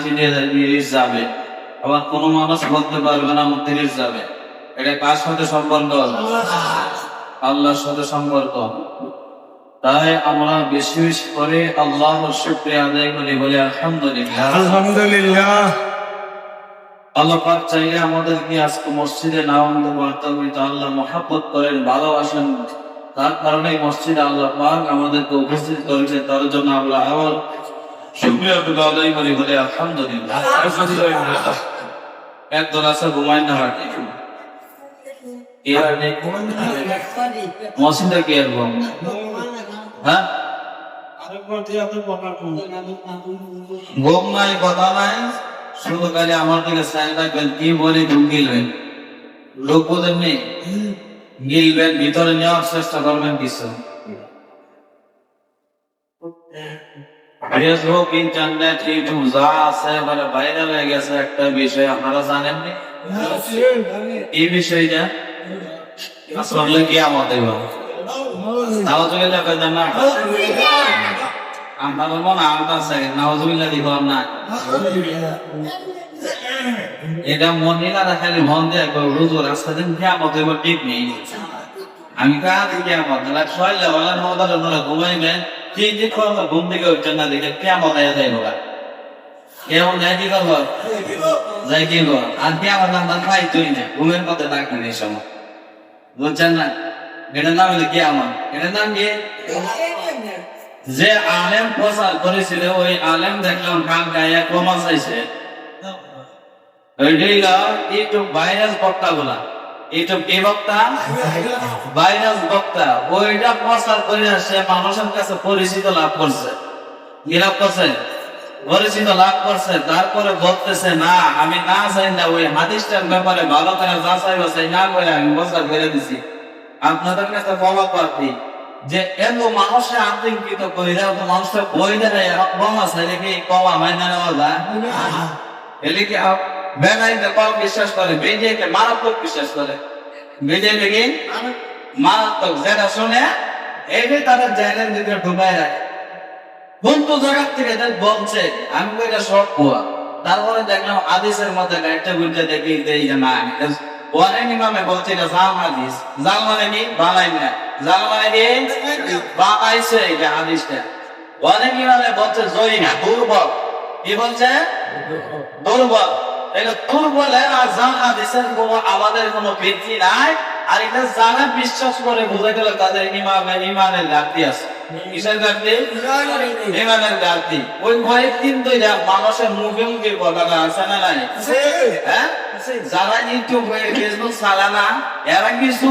তিরিশ যাবে, আবার কোনো মানুষ বলতে পারবে না আমার 30 যাবে। এটা কার সাথে সম্পর্ক? আল্লাহর সাথে সম্পর্ক। তাই আমরা বেশি বেশি করে আল্লাহর শুকরিয়া আদায় করি, বলি আলহামদুলিল্লাহ। আলহামদুলিল্লাহ। আল্লাহ পাক চাইলে আমাদেরকে আজকে মসজিদে না আনতে পারতাম, কিন্তু আল্লাহ মহাব্বত করেন, ভালোবাসেন, তার কারণে মসজিদে আল্লাহ পাক আমাদেরকে উপস্থিত করেছে। তার জন্য আমরা আবার শুকরিয়া আদায় করি, বলি আলহামদুলিল্লাহ। একদল আছে ঘুমায় না হাঁটে, মসজিদে কি আর ঘুম? হ্যাঁ, ঘুম নাই, কথা নাই, শুধু খালি আমার দিকে চাই থাকবেন, কি বলে ঘুম গিলবেন, লোক বোঝেন নেই, গিলবেন, ভিতরে নেওয়ার চেষ্টা করবেন কিছু। ফেসবুক, ইন্টারনেট, ইউটিউব যা আছে মানে ভাইরাল হয়ে গেছে একটা বিষয়, আপনারা জানেননি? এই বিষয়টা আসলে কি আমাদের এটা মহিলা খালি মন দিয়ে রুজুর রাস্তা দিন ঠিক নেই। আমি ঘুমাইবে ঠিক ঠিক ঘুম থেকে উঠছেন না, দেখে কেমন যাই হোক, কেমন যাই কি করবো, যাই কি করবো, আর কেমন দাম পাই তুই না, ঘুমের পথে ডাকবেন এই সময়, বুঝছেন না? এটার নাম হলো কিয়ামত। এটার নাম কি? যে আলেম প্রচার করেছিল ওই আলেম দেখলাম কান গায়ে ক্ষমা চাইছে। ইউটিউব ভাইরাল বক্তা গুলা, ইউটিউব কি বক্তা? ভাইরাল বক্তা। ওইটা প্রচার করে সে মানুষের কাছে পরিচিত লাভ করছে। কি লাভ করছে? পরিচিত লাভ করছে। তারপরে বলতেছে না, আমি না চাই না, ওই হাদিসটার ব্যাপারে ভালো করে যাচাই বাছাই না করে আমি প্রচার করে দিছি। আপনাদের কাছে বলা প্রার্থী যে এত মানুষে আতঙ্কিত কইরা তো মানুষের বই দেয় কমা চাইলে কি কমা মাইনা নেওয়া যায়? এলে কি বেলাইতে কম বিশ্বাস করে, বেজেকে মারাত্মক বিশ্বাস করে, বেজেকে কি মারাত্মক, যেটা শুনে এই যে তাদের জায়গার ভিতরে ঢুকায় রাখে। বন্ধু জায়গার থেকে বলছে আমি এটা শর্ট পোয়া, তারপরে দেখলাম আদিসের মধ্যে একটা গুজে দেখি যে না অনেক ইমামে বলছে এটা জাল হাদিস। জাল মানে কি? বানাই না। জাল মানে কি? বানাইছে এটা হাদিসটা। অনেক ইমামে বলছে জয়ী না, দুর্বল। কি বলছে? দুর্বল। এটা দুর্বলের আর জাল হাদিসের কোনো আমাদের কোনো ভিত্তি নাই। আর এটা যারা বিশ্বাস করে বোঝা গেল তাদের ইমানের ঘাটতি আছে। কিসের ঘাটতি? ইমানের ঘাটতি। ওই ভয়ে কিন্তু মানুষের মুখে মুখে কথাটা আছে না নাই? হ্যাঁ, যারা ইউটিউব ফেসবুক চালানা এরা কিছু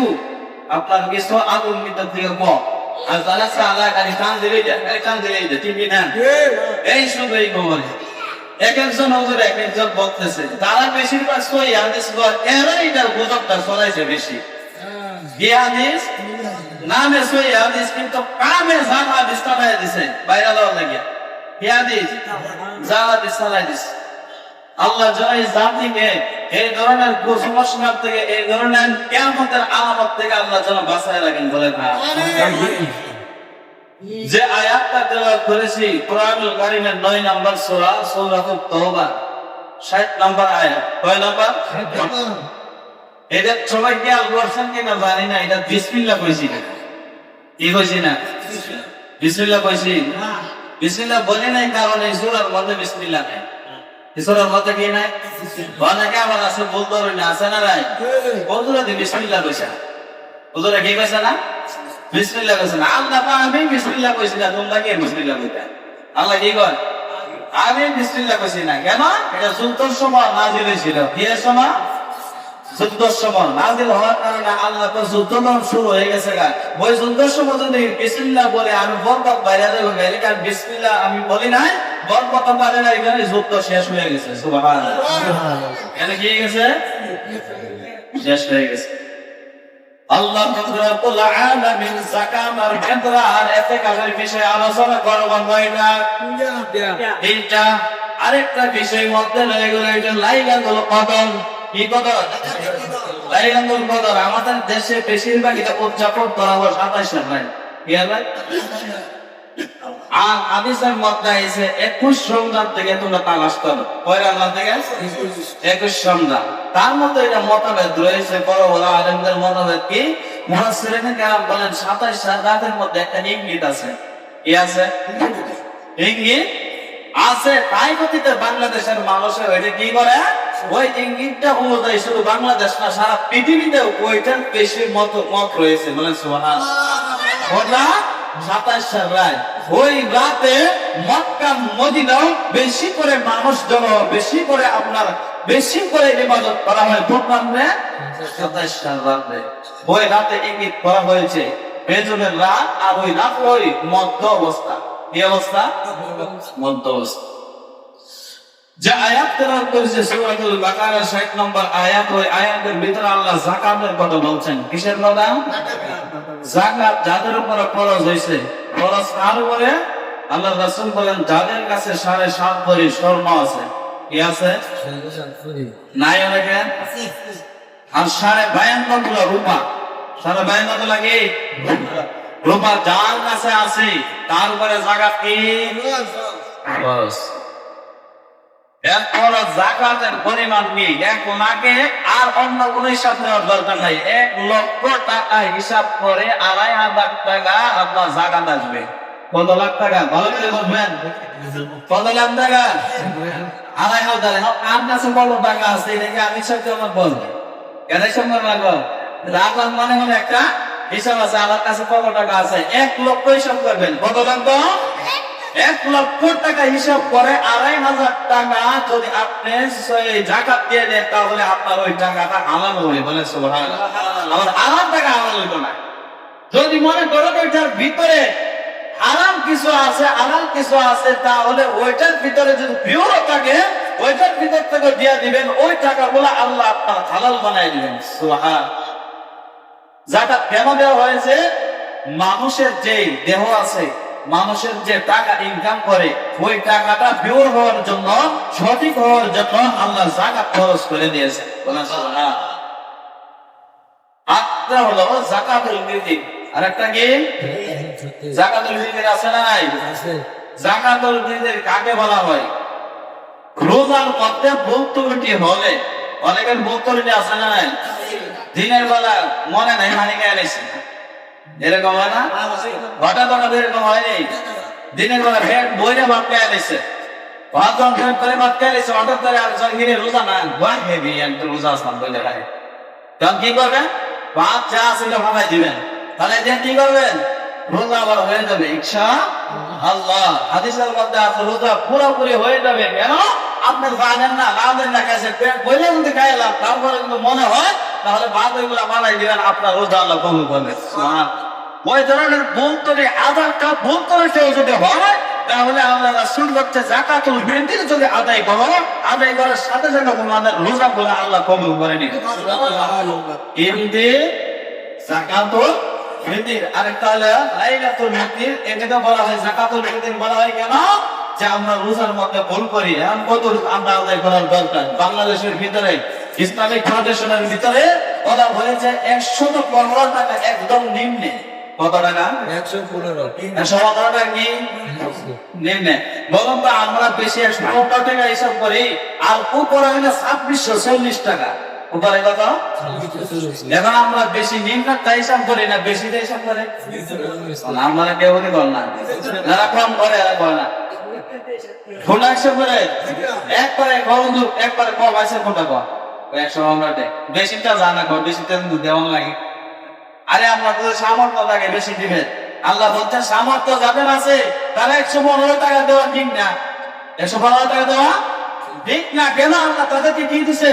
আপনার কিছু আতঙ্কিত থেকে কম, আর যারা চালা গাড়ি কান দিলেই যায়, কান দিলেই যায়, ঠিক না? এই শুধু এই খবর। এক একজন হুজুর এক একজন বলতেছে, তারা বেশিরভাগ সই হাদিস এরা এটা গুজবটা ছড়াইছে বেশি। কি হাদিস? নামে সই হাদিস, কিন্তু কামে জাল হাদিস চালাই দিছে বাইরে দেওয়ার লাগে। কি হাদিস? জাল হাদিস চালাই দিছে। আল্লাহ জয় জাতিকে এই ধরনের কুসংস্কার থেকে, এই ধরনের কিয়ামতের আলামত থেকে আল্লাহ যেন বাঁচায় রাখেন, বলে না। যে আয়াতটা তেলাওয়াত করেছি কোরআনুল কারীমের 9 নম্বর সূরা, সূরাতুত তাওবা 60 নম্বর আয়াত। কয় নম্বর? এটা সবাই কি আল করছেন কিনা জানি না, এটা বিসমিল্লাহ কইছি না। কি কইছি না? বিসমিল্লাহ কইছি। বিসমিল্লাহ বলি নাই কারণ এই সূরার মধ্যে বিসমিল্লাহ নাই। সূরার মধ্যে কি নাই? অনেকে আবার আছে বলতে পারে না, আছে না নাই? বলতে দি বিসমিল্লাহ কইছে। হুজুরে কি কইছে না? বিসমিল্লাহ কইছে না। আল্লাহ পাক আমি বিসমিল্লাহ কইছি না, তোমরা কি বিসমিল্লাহ কইতা? আল্লাহ কি কয়? আমি বিসমিল্লাহ কইছি না। কেন? এটা যুদ্ধের সময় নাযিল হয়েছিল। কি সময়? যুদ্ধের সময় নাযিল হওয়ার কারণে আল্লাহ তো যুদ্ধ শুরু হয়ে গেছে। ওই যুদ্ধের সময় যদি বিসমিল্লাহ বলে আমি বরকত বাইরে দেবো, কারণ বিসমিল্লাহ আমি বলি নাই, বরকত বাইরে না, এখানে যুদ্ধ শেষ হয়ে গেছে। সুবহানাল্লাহ। এখানে কি হয়ে গেছে? শেষ হয়ে গেছে। আল্লাহ রাব্বুল আলামিন যাকাতের ক্ষেত্রে আর ইতিকাফের বিষয়ে আলোচনা করব না। তিনটা আরেকটা বিষয় মধ্যে রয়ে গেল, এটা লাইলাতুল কদর। কি কদর? লাইলাতুল কদর আমাদের দেশে বেশিরভাগ এটা উদযাপন করা হয় 27 ভাই। কি ভাই? আর হাদিসের মধ্যে আছে 21 রমজান থেকে তোমরা তালাশ করো। কয় রমজান থেকে? 21 রমজান। তার মধ্যে এটা মতভেদ রয়েছে, বড় বড় আলেমদের মতভেদ কি? মুফাসসিরিন কেরাম বলেন 27 রাতের মধ্যে একটা ইঙ্গিত আছে। কি আছে? ইঙ্গিত আছে। তাই গতিতে বাংলাদেশের মানুষে ওইটা কি করে? ওই ইঙ্গিতটা অনুযায়ী শুধু বাংলাদেশ না, সারা পৃথিবীতে ওইটার বেশি মত রয়েছে। বলেন সুবহানাল্লাহ। 27 রাত, ওই রাতে মক্কা মদিনাও বেশি করে মানুষ জমা, বেশি করে আপনার বেশি করে ইবাদত করা হয়। প্রোগ্রামে 27 রাতে ওই রাতে ইঙ্গিত করা হয়েছে বেজনের রাত, আর ওই রাত ওই মধ্য অবস্থা। কি অবস্থা? মধ্য অবস্থা। যে আয়াত তেলাওয়াত করেছে সূরাতুল বাকারার 60 নম্বর আয়াত, ওই আয়াতের ভিতরে আল্লাহ যাকাতের কথা বলছেন। কিসের কথা? যাকাত। যাদের উপরে ফরজ হয়েছে, ফরজ কার উপরে? আল্লাহ রাসূল বলেন যাদের কাছে 7.5 ভরি স্বর্ণ আছে। কি আছে? নাই অনেকে। আর 52 গুলো রূপা। 52 লাগে রূপা যার কাছে আছে তার উপরে যাকাত কি? ফরজ। এরপর যাকাতের পরিমাণ নিয়ে এখন আগে আর অন্য কোন হিসাব নেওয়ার দরকার নাই। 1 লক্ষ টাকা হিসাব করে 2,500 টাকা আপনার যাকাত আসবে। কত লাখ টাকা? ভালো করে বলবেন। কত লাখ টাকা? 2,500। আর কাছে কত টাকা আছে এটাকে আমি হিসাব করে বলবো। কেন হিসাব করে রাখবো? রাখলাম মনে মনে একটা হিসাব আছে, আমার কাছে কত টাকা আছে। 1 লক্ষ হিসাব করবেন। কত লক্ষ? 1 লক্ষ টাকা হিসাব করে 2,500 টাকা যদি আপনি যাকাত দিয়ে দেন, তাহলে আপনার ওই টাকাটা হালাল হবে। বলে সুবহানাল্লাহ। আমার হারাম টাকা হালাল হইতো না। যদি মনে করেন ওইটার ভিতরে হারাম কিছু আছে, হালাল কিছু আছে, তাহলে ওইটার ভিতরে যদি পিওর থাকে, ওইটার ভিতর থেকে দিয়ে দিবেন। ওই টাকাগুলো আল্লাহ আপনার হালাল বানাই দিবেন। সুবহানাল্লাহ। যাকাত কেন দেওয়া হয়েছে? মানুষের যে দেহ আছে, মানুষের যে টাকা ইনকাম করে, ওই টাকাটা পিওর হওয়ার জন্য, সঠিক হওয়ার জন্য আল্লাহ যাকাত খরচ করে দিয়েছে। একটা হলো যাকাতুল ফিতর, আর একটা কি? যাকাতুল ফিতর আছে না নাই? যাকাতুল ফিতর কাকে বলা হয়? রোজার মধ্যে ভুল ত্রুটি হলে, অনেকের ভুল ত্রুটি আছে না নাই? দিনের বেলা মনে নাই হানি খেয়ে নিছে, এরকম হয় না? হঠাৎ হঠাৎ এরকম হয়নি? দিনের বেলা ভেট বইরে ভাত খেয়ে নিছে, হঠাৎ করে আর রোজা না হেভি একটা রোজা আসলাম বলে রাখে, তখন কি করবেন? ভাত যা ছিল ভাবাই দিবেন, তাহলে যে কি করবেন? রোজা আবার হয়ে যাবে ইনশাআল্লাহ। হাদিসের মধ্যে আছে রোজা পুরোপুরি হয়ে যাবে। কেন? আপনি জানেন না, লাভের না কাছে পেট বইলে কিন্তু খাইলাম, তারপরে কিন্তু মনে হয়, তাহলে ভাত ওইগুলা বানাই দিবেন, আপনার রোজা আল্লাহ কবুল করবে। ওই ধরনের বলতে আধার কার্ড বলতে যদি হয়, তাহলে আমরা রাসূল বলছে যাকাতুল ফিতর যদি আদায় করো, আদায় করার সাথে সাথে তোমাদের রোজা গুলো আল্লাহ কবুল করে নিবে। কিন্তু যাকাতুল ফিতর আরেকটা হলো লাইলাতুল ফিতর। এটাকে বলা হয় যাকাতুল ফিতর বলা হয় কেন? যে আমরা রোজার মধ্যে ভুল করি, এমন কত আমরা আদায় করার দরকার। বাংলাদেশের ভিতরে ইসলামিক ফাউন্ডেশনের ভিতরে বলা হয়েছে 115 টাকা একদম নিম্নে। কত টাকা? 115 টাকা কি নিম্নে? বলুন তো আমরা বেশি 115 টাকা হিসাব করি, আর উপরে হলে 2640 টাকা। উপরে কত? এখন আমরা বেশি নিম্নটা হিসাব করি না, বেশি হিসাব করে আমরা কেউ কর না, যারা কম করে এরা করে না। কোনটা হিসাব করে? একবারে বন্ধু একবারে কম আছে, কোনটা কম? 100 আমরা দেয় বেশিটা জানা কর, বেশিটা কিন্তু দেওয়া লাগে। আরে আমরা তো সামর্থ্য লাগে বেশি দিবেন। আল্লাহ বলছেন সামর্থ্য যাদের আছে তারা 115 টাকা দেওয়া ঠিক না। 115 টাকা দেওয়া ঠিক না। কেন? আল্লাহ তাদেরকে কি দিছে?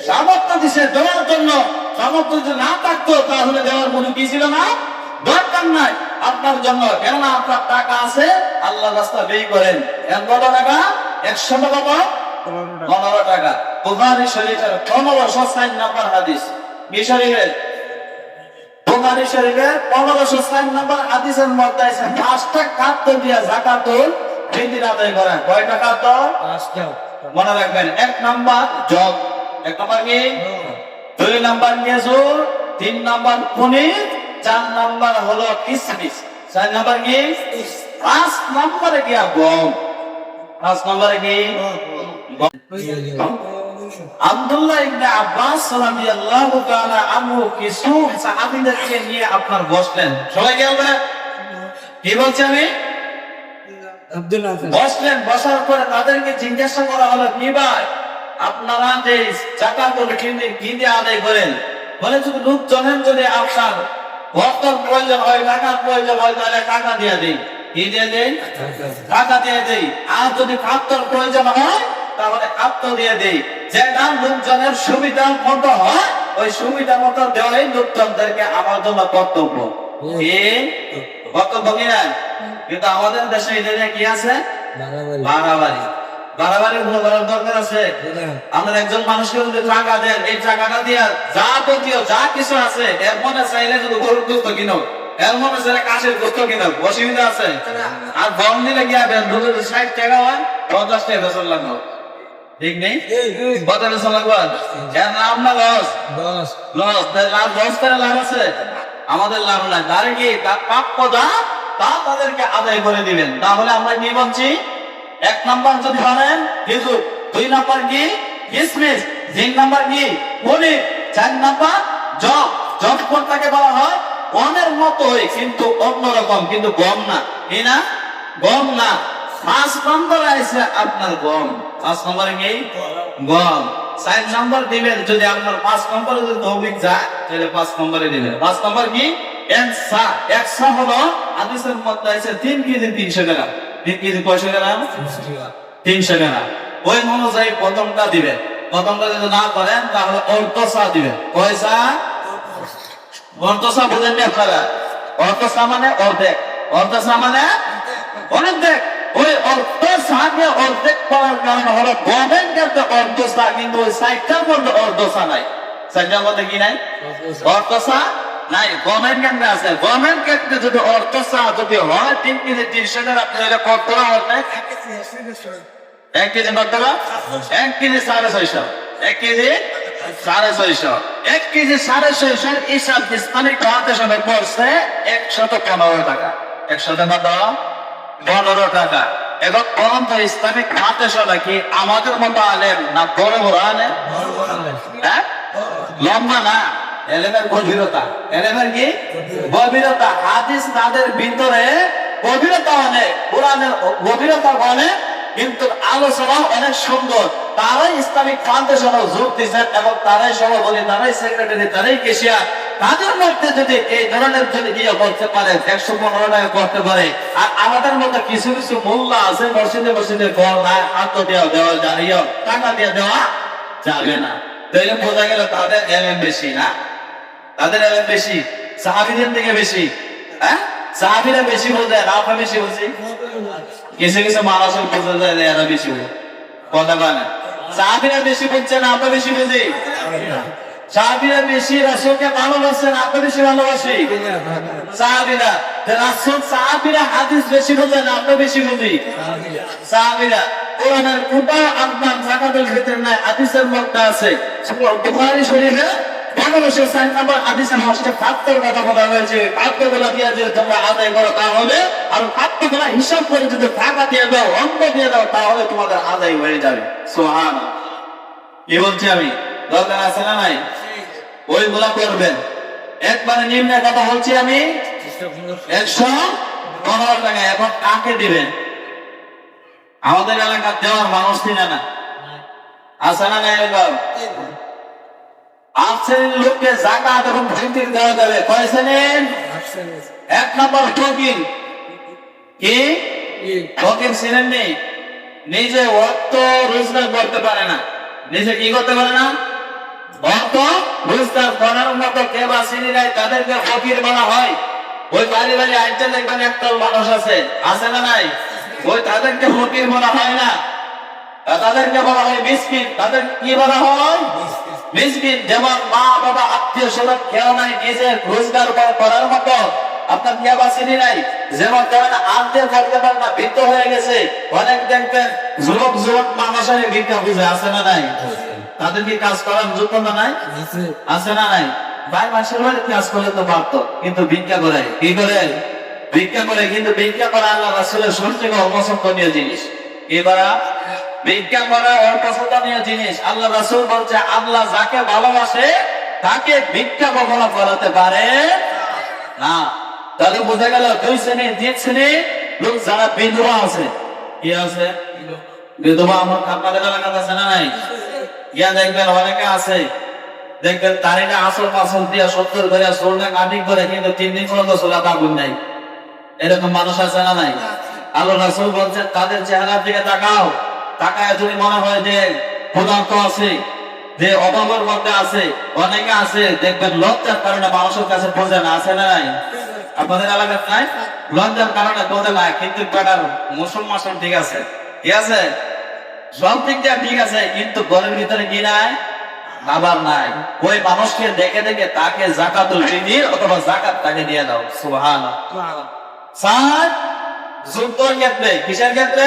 সামর্থ্য দিছে দেওয়ার জন্য। সামর্থ্য যদি না থাকতো তাহলে দেওয়ার কোনো কি ছিল না, দরকার নাই আপনার জন্য। কেননা আপনার টাকা আছে, আল্লাহ রাস্তা ব্যয় করেন। কত টাকা? 100 টাকা, 15 টাকা। বুখারী শরীফের 1560 নম্বর হাদিস। কি শরীফের? বুখারী শরীফের 1560 নম্বর হাদিসের মধ্যে আছে 5টা খাদ্য দিয়া যাকাতুল ফিতর আদায় করা। কয়টা খাদ্য? 5টা। মনে রাখবেন। 1 নাম্বার জগ, 1 নাম্বার কি? 2 নাম্বার খেজুর, 3 নাম্বার পনির, 4 নাম্বার হলো কিশমিশ, 4 নাম্বার কি? পাঁচ নম্বরে গিয়া গম। পাঁচ নম্বরে কি আব্দুল্লাহ ইবনে আব্বাস রাদিয়াল্লাহু তাআলা আনহু কিছু সাহাবীদেরকে নিয়ে আপনার বসলেন। সবাই কি বলবে? কি বলছি আমি? বসলেন। বসার পরে তাদেরকে জিজ্ঞাসা করা হলো, কি ভাই আপনারা যে জাকাতুল কি দিয়ে আদায় করেন? বলে যদি লোকজনের যদি আপনার অর্থের প্রয়োজন হয়, টাকার প্রয়োজন হয়, তাহলে টাকা দিয়ে দিই। কি দিয়ে দেই? টাকা দিয়ে দেই। আর যদি খাদ্যর প্রয়োজন হয় তাহলে খাদ্য দিয়ে দেই। যেটা লোকজনের সুবিধার মতো হয় ওই সুবিধা মতো দেওয়াই লোকজনদেরকে আমার জন্য কর্তব্য। কর্তব্য কিনা? কিন্তু আমাদের দেশে এটা কি আছে? বাড়াবাড়ি। বাড়াবাড়ি করার দরকার আছে? আমরা একজন মানুষকে যদি টাকা দেন, এই টাকাটা দিয়ে যাবতীয় যা কিছু আছে এর মনে চাইলে যদি গরুর দুধ কিনো, এর মনে চাইলে কাশের দুধ কিনো, অসুবিধা আছে? আর গম দিলে কি হবে? 60 টাকা হয়, 50 টাকা বেতন লাগলো। ঠিক নেই? কত বেতন লাগবে? এর নাম না লস? লস করে লাভ আছে? আমাদের লাভ নাই। তার কি প্রাপ্য যা তা তাদেরকে আদায় করে দিবেন। তাহলে আমরা কি বলছি? 1 নাম্বার যদি বলেন খেজুর, 2 নাম্বার কি কিসমিস, 3 নাম্বার কি পনির, 4 নাম্বার জব। জব কোনটাকে বলা হয়? গমের মতোই কিন্তু অন্যরকম, কিন্তু গম না। কি না? গম না। 5 নম্বরে আছে আপনার গম। 5 নম্বরে কি গম। 4 নম্বর দিবেন যদি আপনার 5 নম্বরে যদি তৌফিক যায় তাহলে 5 নম্বরে দিবেন। 5 নম্বর কি? একশা হলো হাদিসের মধ্যে আছে 3 কেজি 300 টাকা। 3 কেজি কয়শো গ্রাম? 300 গ্রাম। ওই অনুযায়ী প্রথমটা দিবেন। প্রথমটা যদি না করেন তাহলে অর্ধসা দিবেন। কয়সা? অর্ধসা বুঝেন না আপনারা? অর্ধসা মানে অর্ধেক। অর্ধসা মানে অর্ধেক। ওই অর্ধসাকে অর্ধেক করার কারণে হলো গভর্নমেন্ট ক্ষেত্রে অর্ধসা, কিন্তু ওই সাইটটার মধ্যে অর্ধসা নাই। সাইটটার মধ্যে কি নাই? অর্ধসা নাই। গভর্নমেন্ট কেন্দ্রে আছে। গভর্নমেন্ট ক্ষেত্রে যদি অর্ধসা যদি হয় 3 কেজি 300 টাকা, আপনি এটা কত হবে? 1 কেজি কত টাকা? 1 কেজি 650। 1 কেজি 650। 1 কেজি 650 হিসাব ইসলামিক ফাউন্ডেশনে পড়ছে 115 টাকা। 115 টাকা। এখন বলুন তো ইসলামিক ফাউন্ডেশন কি আমাদের মতো আলেম না বড় বড় আলেম? হ্যাঁ, লম্বা না। এলেমের গভীরতা। এলেমের কি গভীরতা? হাদিস তাদের ভিতরে গভীরতা অনেক, কোরআনের গভীরতা অনেক, কিন্তু আলোচনা অনেক সুন্দর। তারাই ইসলামিক ফাউন্ডেশনে যোগ দিচ্ছেন এবং তারাই সভাপতি, তারাই সেক্রেটারি, তারাই কেশিয়ার। তাদের মধ্যে যদি এই ধরনের যদি ইয়ে করতে পারে 115 টাকা করতে পারে, আর আমাদের মধ্যে কিছু কিছু মোল্লা আছে মসজিদে মসজিদে ঘর নাই, হাত দেওয়া যায়, টাকা দিয়ে দেওয়া যাবে না। তাইলে বোঝা গেল তাদের এলেম বেশি না? তাদের এলেম বেশি সাহাবীদের থেকে বেশি। হ্যাঁ, সাহাবীরা বেশি বোঝে না আমরা বেশি বুঝি? কিছু কিছু মানুষ বোঝা যায় এরা বেশি বোঝে। কথা বলে সাহাবীরা বেশি বুঝছে না আমরা বেশি বুঝি? সাহাবীরা বেশি রাসূলকে ভালোবাসেন, আমরা বেশি ভালোবাসি? সাহাবীরা রাসূল সাহাবীরা হাদিস বেশি বোঝেন, আমরা বেশি বুঝি? সাহাবীরা কোরআনের কোথাও আপনার জাকাতের ভিতরে নাই, হাদিসের মধ্যে আছে। বুখারী শরীফে 15 নম্বর হাদিসের মধ্যে খাদ্যের কথা বলা হয়েছে। খাদ্যগুলো দিয়ে যদি তোমরা আদায় করো তাহলে, আর খাদ্যগুলো হিসাব করে যদি টাকা দিয়ে দাও, অঙ্ক দিয়ে দাও, তাহলে তোমাদের আদায় হয়ে যাবে। সুবহানাল্লাহ। কি বলছি আমি? দরকার আছে না নাই? ওইগুলা করবেন। একবারে নিম্নের কথা বলছি আমি, 115 টাকা। এখন কাকে দিবেন? আমাদের এলাকার দেওয়ার মানুষ চিনে না, আছে না নাই? লোককে জাকাত এবং ভিত্তির দেওয়া যাবে। কয় শ্রেণীর? 1 নম্বর ফকির। কি ফকির ছিলেন নেই? নিজে অর্থ রোজগার করতে পারে না। নিজে কি করতে পারে না? অর্থ রোজগার করার মতো কে বা চিনি নাই, তাদেরকে ফকির বলা হয়। ওই বাড়ি বাড়ি আইতে দেখবেন একদল মানুষ আছে, আছে না নাই? ওই তাদেরকে ফকির বলা হয় না, তাদেরকে বলা হয় মিসকিন। তাদের কি বলা হয়? মিসকিন। যেমন মা বাবা আত্মীয় স্বজন কেউ নাই নিজে রোজগার করার মতো, আপনার কে বা চিনি নাই। যেমন কেউ আনতে করতে পারে না, বৃদ্ধ হয়ে গেছে। অনেক দেখবেন যুবক যুবক মানুষের ভিক্ষা বুঝে, আছে না নাই? তাদের কি কাজ করার যোগ্যতা নাই? আছে না নাই? ভাই মাসের বাড়ি কাজ করলে তো পারতো, কিন্তু ভিক্ষা করে। কি করে? ভিক্ষা করে, কিন্তু ভিক্ষা করা আল্লাহ রাসূলের সবথেকে অপছন্দনীয় জিনিস। এবার ভিক্ষা করা অপছন্দনীয় জিনিস। আল্লাহ রাসূল বলছে আল্লাহ যাকে ভালোবাসে তাকে ভিক্ষা কখনো করাতে পারে না। তাহলে বোঝা গেল দুই শ্রেণী, তিন শ্রেণী লোক যারা বিধবা আছে। কি আছে? বিধবা আমার আপনাদের এলাকাতে আছে না নাই? গিয়া দেখবেন অনেকে আছে, দেখবেন তারিনা আসল মাসল দিয়া 70 করে সোলটা কাটিং করে, কিন্তু 3 দিন পর্যন্ত সোলা আগুন নাই। এরকম মানুষ আছে না নাই? আল্লাহ রাসূল বলছেন তাদের চেহারার দিকে তাকাও, তাকায় যদি মনে হয় যে ক্ষুধার্ত আছে, যে অভাবের মধ্যে আছে, অনেকে আছে দেখবেন লজ্জার কারণে মানুষের কাছে পৌঁছে না, আছে না নাই? আপনাদের এলাকার নাই? লজ্জার কারণে পৌঁছে না, কিন্তু বেটার মুসলমান ঠিক আছে, ঠিক আছে, সব দিক দিয়ে ঠিক আছে, কিন্তু ঘরের ভিতরে কি নাই? খাবার নাই। ওই মানুষকে দেখে দেখে তাকে যাকাতুল ফিতর অথবা যাকাত তাকে দিয়ে দাও। সুবহানাল্লাহ। স্যার যুদ্ধের ক্ষেত্রে, কিসের ক্ষেত্রে?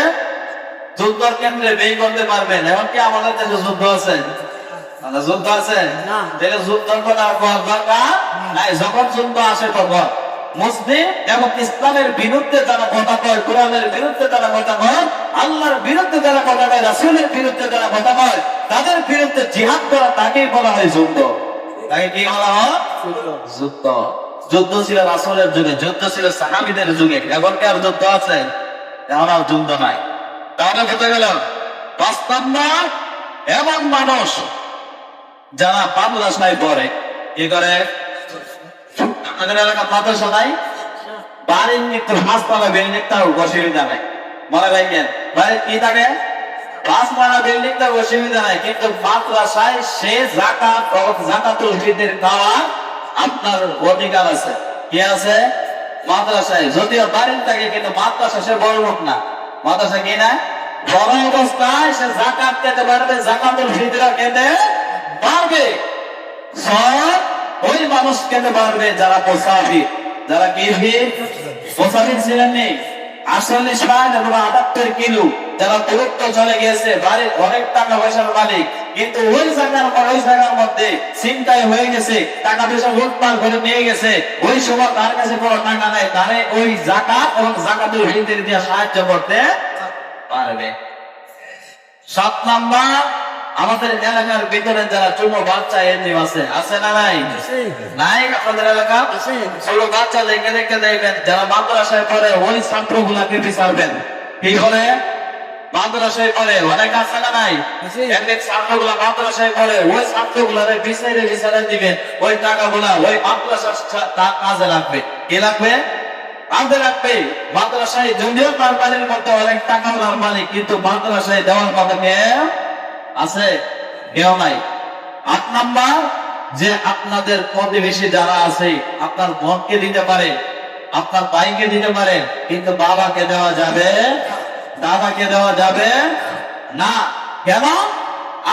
যুদ্ধের ক্ষেত্রে ব্যয় করতে পারবেন। এখন কি আমাদের দেশে যুদ্ধ আছে? যুদ্ধ আছে না, যুদ্ধ করার দরকার নাই। যখন যুদ্ধ আসে তখন মুসলিম এবং ইসলামের বিরুদ্ধে যারা কথা কয়, কোরআনের বিরুদ্ধে যারা কথা কয়, আল্লাহর বিরুদ্ধে যারা কথা কয়, রাসূলের বিরুদ্ধে যারা কথা কয়, তাদের বিরুদ্ধে জিহাদ করা তাকেই বলা হয় যুদ্ধ। তাকে কি বলা হয়? যুদ্ধ। যুদ্ধ ছিল রাসূলের যুগে, যুদ্ধ ছিল সাহাবীদের যুগে। এখন কি আর যুদ্ধ আছে? এখন আর যুদ্ধ নাই। তাহলে বোঝা গেল 5 নাম্বার এমন মানুষ যারা মাদ্রাসায় পড়ে, কি করে? আমাদের এলাকা মাদ্রাসা নাই, বাড়ির নিত্য 5 তলা বিল্ডিং তার অসুবিধা নাই। মনে রাখবেন বাড়ির কি থাকে? 5 তলা বিল্ডিং তার অসুবিধা নাই, কিন্তু মাদ্রাসায় সে যাকাতুল ফিতর দেওয়া আপনার অধিকার আছে। কি আছে? মাদ্রাসায় যদিও বাড়ির থাকে, কিন্তু মাদ্রাসা সে বড় লোক না। মাদ্রাসা কি না? বড় অবস্থায় সে যাকাত দিতে পারবে, যাকাতুল ফিতর খেতে পারবে। সব ওই মানুষ খেতে পারবে যারা মুসাফির, যারা কি মুসাফির ছিলেন নেই 48 মাইল এবং 78 কিলো, যারা দূরত্ব চলে গেছে, বাড়ির অনেক টাকা পয়সার মালিক, কিন্তু ওই জায়গার মধ্যে ছিনতাই হয়ে গেছে, টাকা পয়সা লুটপাট করে নিয়ে গেছে, ওই সময় তার কাছে কোনো টাকা নাই, তারে ওই যাকাত এবং যাকাতুল ফিতর দিয়ে সাহায্য করতে পারবে। 7 নাম্বার, আমাদের এলাকার ভিতরে যারা ছোট বাচ্চা এমনি আছে, আছে না নাই? নাই আপনাদের এলাকা? ছোট বাচ্চা দেখে দেখে দেখবেন যারা মাদ্রাসায় পড়ে ওই ছাত্রগুলাকে বিচারবেন। কি করে? মাদ্রাসায় পড়ে অনেক আছে না নাই? এমনি ছাত্রগুলা মাদ্রাসায় পড়ে ওই ছাত্রগুলারে বিচারে দিবেন, ওই টাকাগুলা ওই মাদ্রাসার কাজে লাগবে। কি লাগবে? কাজে লাগবে। মাদ্রাসায় যদিও তার বাড়ির মধ্যে অনেক টাকা মালিক, কিন্তু মাদ্রাসায় দেওয়ার মতো কেউ আছে? কেউ নাই। 8 নাম্বার, যে আপনাদের প্রতিবেশী যারা আছে, আপনার বোনকে দিতে পারে, আপনার ভাইকে দিতে পারে, কিন্তু বাবাকে দেওয়া যাবে, দাদাকে দেওয়া যাবে না। কেন?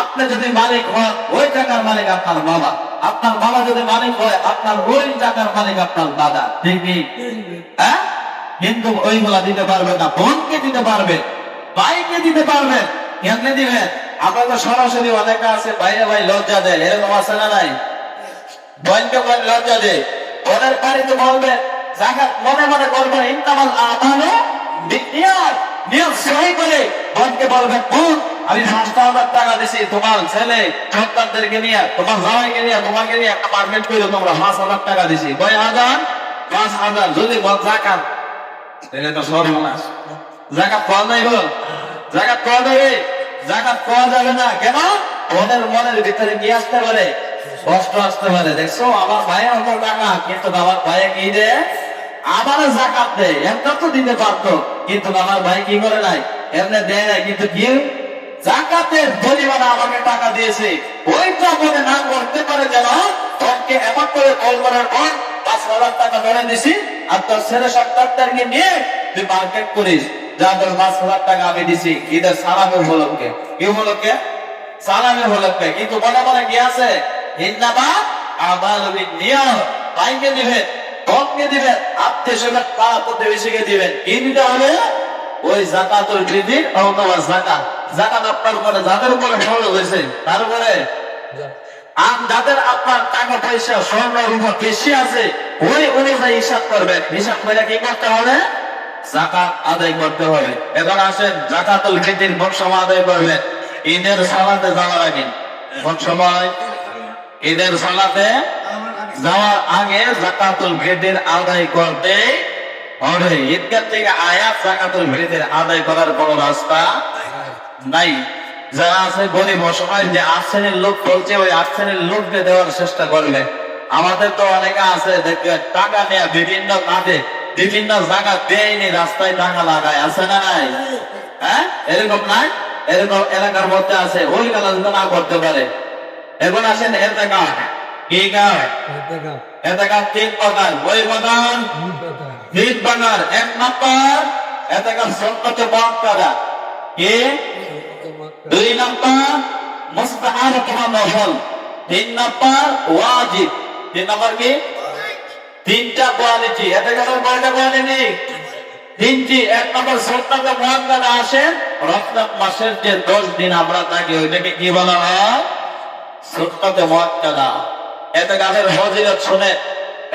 আপনি যদি মালিক হন, ওই টাকার মালিক আপনার বাবা, আপনার বাবা যদি মালিক হয়, আপনার ওই টাকার মালিক আপনার দাদা। ঠিক নেই? হ্যাঁ, কিন্তু ওইগুলা দিতে পারবে না। বোনকে দিতে পারবে, ভাইকে দিতে পারবে। কেমনে দিবেন? আপনাদের সরাসরি অনেকে আছে ভাইরে ভাই লজ্জা দেয়, এরকম আছে না নাই? বোনকে বোন লজ্জা দেয়, ওদের বাড়িতে বলবেন যাকাত মনে মনে করবেন, ইন্নামাল আমালু বিনিয়াত, নিয়ত সহি করে বোনকে বলবেন, বোন আমি 5,000 টাকা দিছি তোমার ছেলে সন্তানদেরকে নিয়ে, তোমার জামাইকে নিয়ে, তোমাকে নিয়ে একটা মার্কেট করে তোমরা 5,000 টাকা দিছি। 5,000 যদি বল যাকাত, তাহলে তো সর্বনাশ। যাকাত পাওয়া যায় গো? যাকাত পাওয়া যাবে? যাকাত পাওয়া যাবে না। কেন? ওদের মনের ভিতরে কি আসতে পারে? কষ্ট আসতে পারে। দেখছো আমার ভাই অত টাকা, কিন্তু আমার ভাই কি দেয়? আমার যাকাত দেয়। একটা তো দিতে পারতো, কিন্তু আমার ভাই কি করে নাই, এমনি দেয় নাই। কিন্তু কি যাকাতের পরিমাণ আমাকে টাকা দিয়েছে, ওইটা মনে না করতে পারে যেন তোকে এমন করে কল করার পর 5,000 টাকা ধরে দিছি, আর তোর ছেলে সন্তানদেরকে নিয়ে তুই মার্কেট করিস, যা তোর 5,000 টাকা আমি দিছি ঈদের সালামের উপলক্ষে। কি উপলক্ষে? সালামের উপলক্ষে। কিন্তু মনে মনে কি আছে? ইন্নামা আমালু বিনিয়াত। ভাইকে দিবেন, বোনকে দিবেন, আত্মীয়-স্বজন পাড়া প্রতিবেশীকে দিবেন। কি দিতে হবে? ওই যাকাতুল ফিতর অথবা যাকাত। যাকাত আপনার উপরে যাদের উপরে ফরজ হয়েছে তার উপরে আর যাদের আপনার টাকা পয়সা স্বর্ণ রূপা বেশি আছে ওই অনুযায়ী হিসাব করবেন, হিসাব করে কি করতে হবে? যাকাত আদায় করতে হবে। এখন আসেন যাকাতুল ফিতর কোন সময় আদায় করবেন? ঈদের সালাতে যাওয়ার আগে। কোন সময়? ঈদের সালাতে যাওয়ার আগে যাকাতুল ফিতর আদায় করতে হবে। ঈদগাহ থেকে আয়াত যাকাতুল ফিতর আদায় করার কোনো রাস্তা নাই। যারা আছে গরিব অসহায়, যে 8 শ্রেণীর লোক বলছে ওই 8 শ্রেণীর লোককে দেওয়ার চেষ্টা করবে। আমাদের তো অনেকে আছে দেখবে টাকা নেয়া বিভিন্ন কাজে বিভিন্ন জায়গা দেয়নি, রাস্তায় টাকা লাগায়, আছে না নাই? হ্যাঁ, এরকম নাই? এরকম এলাকার মধ্যে আছে, ওই কাজগুলো না করতে পারে। এখন আসেন এতেকাফ। কি কাজ? এতেকাফ 3 প্রকার। ওই প্রকার 3 প্রকার। 1 নম্বর এতেকাফ সুন্নাতে মুআক্কাদা। কি? 2 নম্বর মুস্তাহাব অথবা নফল। 3 নম্বর ওয়াজিব। 3 নম্বর কি? 3টা কোয়ালিটি। এতেকাফের কয়টা কোয়ালিটি? 3টি। 1 নম্বর সুন্নাতে মুআক্কাদা আসেন রমজান মাসের যে 10 দিন আমরা থাকি ওইটাকে কি বলা হয়? সুন্নাতে মুআক্কাদা। এতেকাফের ফজিলত শুনে,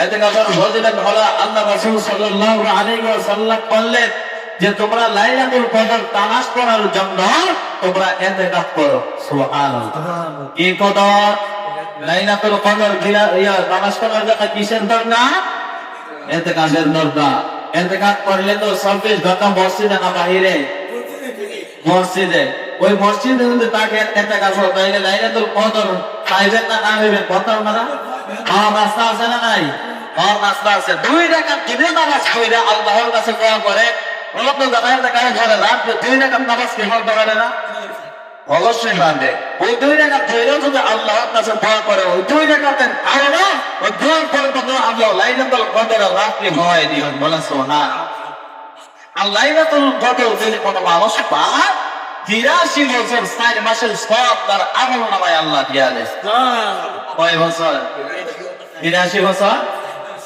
এতেকাফের ফজিলত হলো আল্লাহ রাসূল সাল্লাল্লাহু আলাইহি ওয়াসাল্লাম বললেন যে তোমরা লাইলাতুল কদর তালাশ করার জন্য তোমরা এতেকাফ করো। সুবহানাল্লাহ। কি কদর? লাইলাতুল কদর তালাশ করার জন্য কিসের দরকার? এতেকাফের দরকার। এতেকাফ করলে তো 24 ঘন্টা মসজিদে না বাহিরে? মসজিদে। ওই মসজিদে যদি তাকে এতেকাফ করতে তাইলে লাইলাতুল কদর পাইবেন না না হইবেন? কথা আপনারা রাস্তা আছে না নাই? রাস্তা আছে। 2 রাকাত দিনে নামাজ পড়ে আল্লাহর কাছে দোয়া করে রব্বুল জালালের কাছে ঘরে রাত 2 রাকাত নামাজ কি পড়তে পারে না? অবশ্যই পারবে। ওই 2 রাকাত ধরেও যদি আল্লাহর কাছে দোয়া করে ওই 2 রাকাতে আর না ওই দোয়ার পরে তো আল্লাহ লাইলাতুল কদর রাত্রি হয় দিবেন। বলেন সুবহানাল্লাহ। আর লাইলাতুল কদর যদি কোনো মানুষ পায় 83 বছর 4 মাসের সব তার আমলনামায় আল্লাহ দিয়া দেয়। কয় বছর? 83 বছর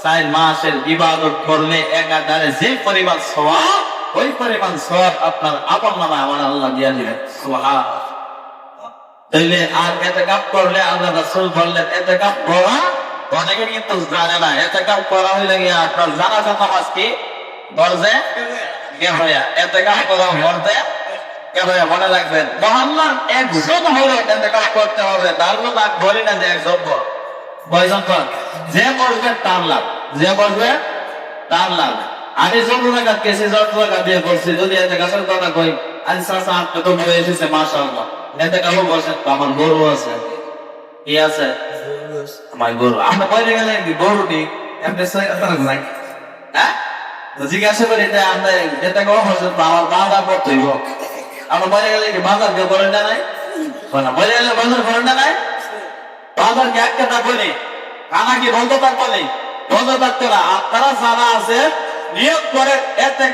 4 মাসের ইবাদত করলে একাধারে যে পরিমাণ সওয়াব ওই পরিমাণ সওয়াব আপনার আমলনামায় আমার আল্লাহ দিয়া দিবেন। সুবহানাল্লাহ। তাইলে আর ইতিকাফ করলে আল্লাহ রাসূল বললেন ইতিকাফ করা অনেকে কিন্তু জানে না। ইতিকাফ করা হইলে গিয়ে আপনার জানাজা নামাজ কি দরজে কে হয়? ইতিকাফ করা মরদে মনে রাখবেন মহল্লার একজন হলো ইন্তেকাল করতে হবে। তার লাভ বলি না যে একজন কয়জন কর যে বসবে তার লাভ, যে বসবে তার লাভ। আমি যত টাকা কেসে যত টাকা দিয়ে বলছি যদি ইন্তেকালের কথা কই আজ চাচা আপনি তো বলে এসেছে মাশাআল্লাহ ইন্তেকালও বসেন তো আমার গরু আছে। কি আছে? আমার গরু। আমরা বাইরে গেলে গরুটি এমনি নাই। হ্যাঁ, জিজ্ঞাসা করি যে আমরা ইন্তেকাল বসেন তো আমার বাধা করতে হইব। আমরা বাইরে গেলে কি বাজার কেউ করেন না নাই? বাইরে গেলে বাজার করেন না নাই? বাজার কি একটা থাকবে? খানা কি বন্ধ থাকবে নেই? বন্ধ থাকতো না। আপনারা যারা আছে নিয়োগ করে এতে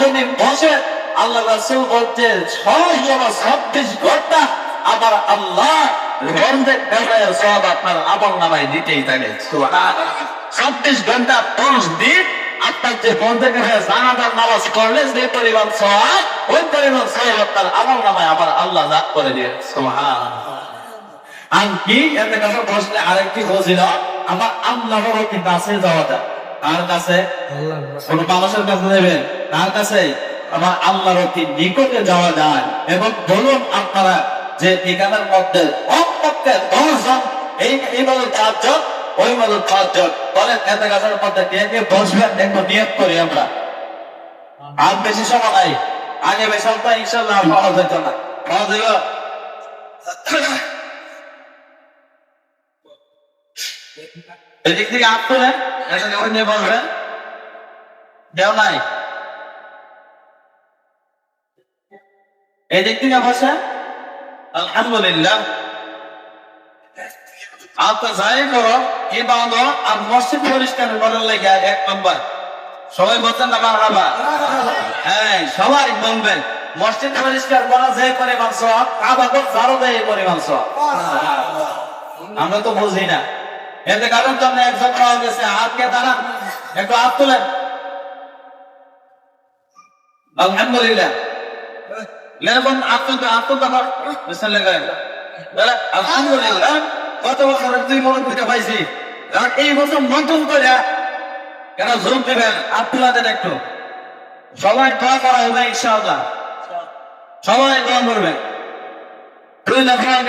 যদি বসে আল্লাহ রাসূল বলছে 626 ঘন্টা আমার আল্লাহ বন্ধের ব্যাপারে সব আপনার আমল নামায় দিতেই থাকে। 26 ঘন্টা 10 দিন আপনার যে বন্ধের কাছে জানাজার নামাজ করলে যে পরিমাণ সওয়াব ওই পরিমাণ সওয়াব আপনার আমল নামায় আমার আল্লাহ দান করে দিয়ে। সুবহানাল্লাহ। আর কি এতে কথা বসলে আরেকটি বলছিল আমার আল্লাহর কাছে যাওয়াটা। কার কাছে? কোন মানুষের কাছে নেবেন? কার কাছে? আমার আল্লাহর নিকটে যাওয়া যায়। এবং বলুন আপনারা যে ঠিকানার মধ্যে কমপক্ষে 10 জন এই বলে 4 জন ওই বলে 5 জন বলেন এতে কাছের মধ্যে কে কে বসবেন দেখবো নিয়ত করি আমরা। আর বেশি সময় নাই, আগে বেশি সময় ইনশাআল্লাহ পাওয়া যেত না। পাওয়া যাবে এদিক থেকে আপ তোলেন নিয়ে বসবেন। দেও নাই এদিক থেকে বসে আলহামদুলিল্লাহ। আপনি যাই করো কি বাঁধো আর মসজিদ পরিষ্কার করার লেগে 1 নম্বর সবাই বলছেন না মারহাবা? হ্যাঁ, সবাই বলবেন মসজিদ পরিষ্কার করা যে পরিমাণ সওয়াব কাবা ঘর ঝাড়ু দেয় এই পরিমাণ সওয়াব। আমরা তো বুঝি না। এতে কারণ জন্য একজন পাওয়া গেছে হাতকে দাঁড়ান একটু হাত তুলেন। আলহামদুলিল্লাহ। লেবন আত্মন্ত আত্মন্ত কর বিসমিল্লাহ। আলহামদুলিল্লাহ গত বছর 2 মন পিঠা পাইছি, আর এই বছর মন্থন করে কেন যোগ দেবেন আপনাদের একটু সবাই দোয়া করা হবে ইনশাআল্লাহ, সবাই দোয়া করবেন। 2 লাখ টাকা